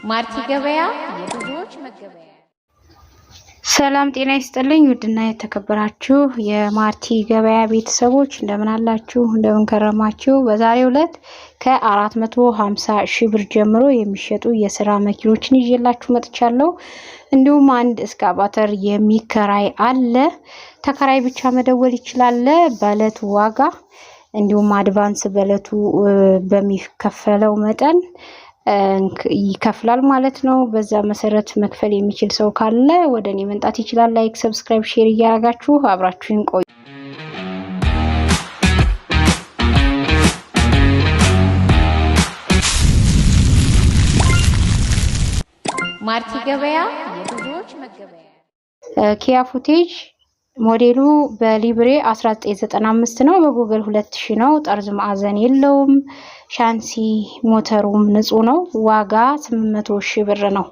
ማርቲ ገበያ የብዙዎች መገበያ። ሰላም ጤና ይስጥልኝ ውድና የተከበራችሁ የማርቲ ገበያ ቤተሰቦች እንደምን አላችሁ እንደምን ከረማችሁ። በዛሬው ዕለት ከ450 ሺህ ብር ጀምሮ የሚሸጡ የስራ መኪኖችን ይዤላችሁ መጥቻለሁ። እንዲሁም አንድ እስካቫተር የሚከራይ አለ። ተከራይ ብቻ መደወል ይችላል በእለቱ ዋጋ እንዲሁም አድቫንስ በእለቱ በሚከፈለው መጠን ይከፍላል ማለት ነው። በዛ መሰረት መክፈል የሚችል ሰው ካለ ወደኔ መምጣት ይችላል። ላይክ ሰብስክራይብ ሼር እያደረጋችሁ አብራችሁን ቆዩ። ማርቲ ገበያ የብዙዎች መገበያ። ኪያ ፉቴጅ ሞዴሉ በሊብሬ 1995 ነው። በጉግል 2000 ነው። ጠርዝ ማዕዘን የለውም። ሻንሲ ሞተሩም ንጹህ ነው። ዋጋ 800 ሺህ ብር ነው።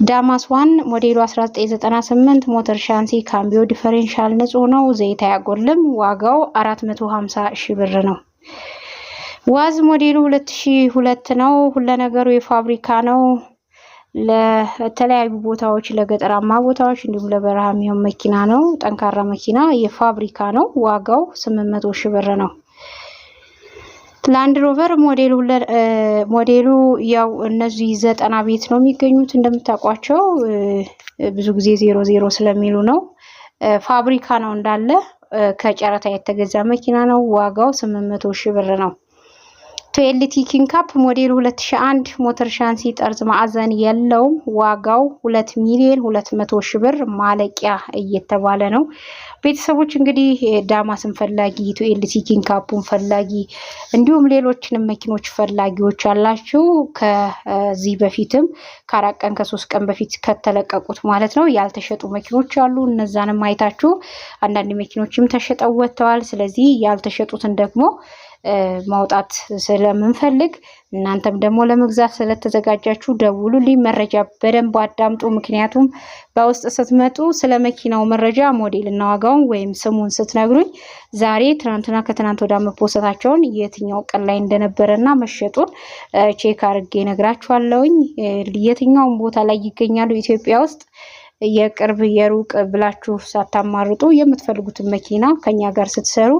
ዳማስ ዋን ሞዴሉ 1998 ሞተር ሻንሲ ካምቢዮ ዲፈረንሻል ንጹህ ነው። ዘይት አያጎልም። ዋጋው 450 ሺህ ብር ነው። ዋዝ ሞዴሉ 2002 ነው። ሁሉ ነገሩ የፋብሪካ ነው። ለተለያዩ ቦታዎች ለገጠራማ ቦታዎች እንዲሁም ለበረሃ የሚሆን መኪና ነው። ጠንካራ መኪና የፋብሪካ ነው። ዋጋው 800 ሺህ ብር ነው። ላንድ ሮቨር ሞዴሉ ያው እነዚህ 90 ቤት ነው የሚገኙት እንደምታውቋቸው ብዙ ጊዜ 00 ስለሚሉ ነው። ፋብሪካ ነው እንዳለ ከጨረታ የተገዛ መኪና ነው። ዋጋው 800 ሺህ ብር ነው። ቶዮታ ኪንካፕ ሞዴሉ 2001 ሞተር ሻንሲ ጠርዝ ማዕዘን የለውም። ዋጋው 2,200,000 ሺህ ብር ማለቂያ እየተባለ ነው። ቤተሰቦች እንግዲህ ዳማስን ፈላጊ ቶዮታ ኪንካፑን ፈላጊ እንዲሁም ሌሎችንም መኪኖች ፈላጊዎች አላችሁ። ከዚህ በፊትም ከ4 ቀን ከ3 ቀን በፊት ከተለቀቁት ማለት ነው ያልተሸጡ መኪኖች አሉ። እነዛንም አይታችሁ አንዳንድ መኪኖችም ተሸጠው ወጥተዋል። ስለዚህ ያልተሸጡትን ደግሞ ማውጣት ስለምንፈልግ እናንተም ደግሞ ለመግዛት ስለተዘጋጃችሁ ደውሉልኝ። መረጃ በደንብ አዳምጡ። ምክንያቱም በውስጥ ስትመጡ ስለ መኪናው መረጃ ሞዴልና ዋጋውን ወይም ስሙን ስትነግሩኝ ዛሬ ትናንትና ከትናንት ወዲያ መፖሰታቸውን የትኛው ቀን ላይ እንደነበረና መሸጡን ቼክ አድርጌ ነግራችኋለሁኝ። የትኛውን ቦታ ላይ ይገኛሉ ኢትዮጵያ ውስጥ የቅርብ የሩቅ ብላችሁ ሳታማርጡ የምትፈልጉትን መኪና ከኛ ጋር ስትሰሩ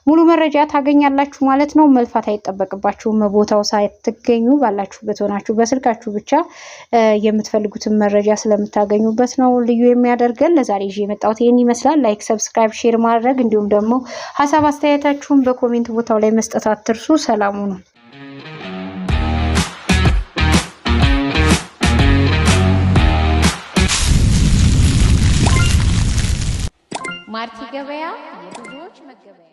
ሙሉ መረጃ ታገኛላችሁ ማለት ነው። መልፋት አይጠበቅባችሁም። ቦታው ሳይትገኙ ባላችሁበት ሆናችሁ በስልካችሁ ብቻ የምትፈልጉትን መረጃ ስለምታገኙበት ነው ልዩ የሚያደርገን። ለዛሬ ይዤ የመጣሁት ይሄን ይመስላል። ላይክ ሰብስክራይብ ሼር ማድረግ እንዲሁም ደግሞ ሐሳብ አስተያየታችሁን በኮሜንት ቦታው ላይ መስጠት አትርሱ። ሰላሙ ነው። ማርቲ ገበያ የብዙዎች መገበያ።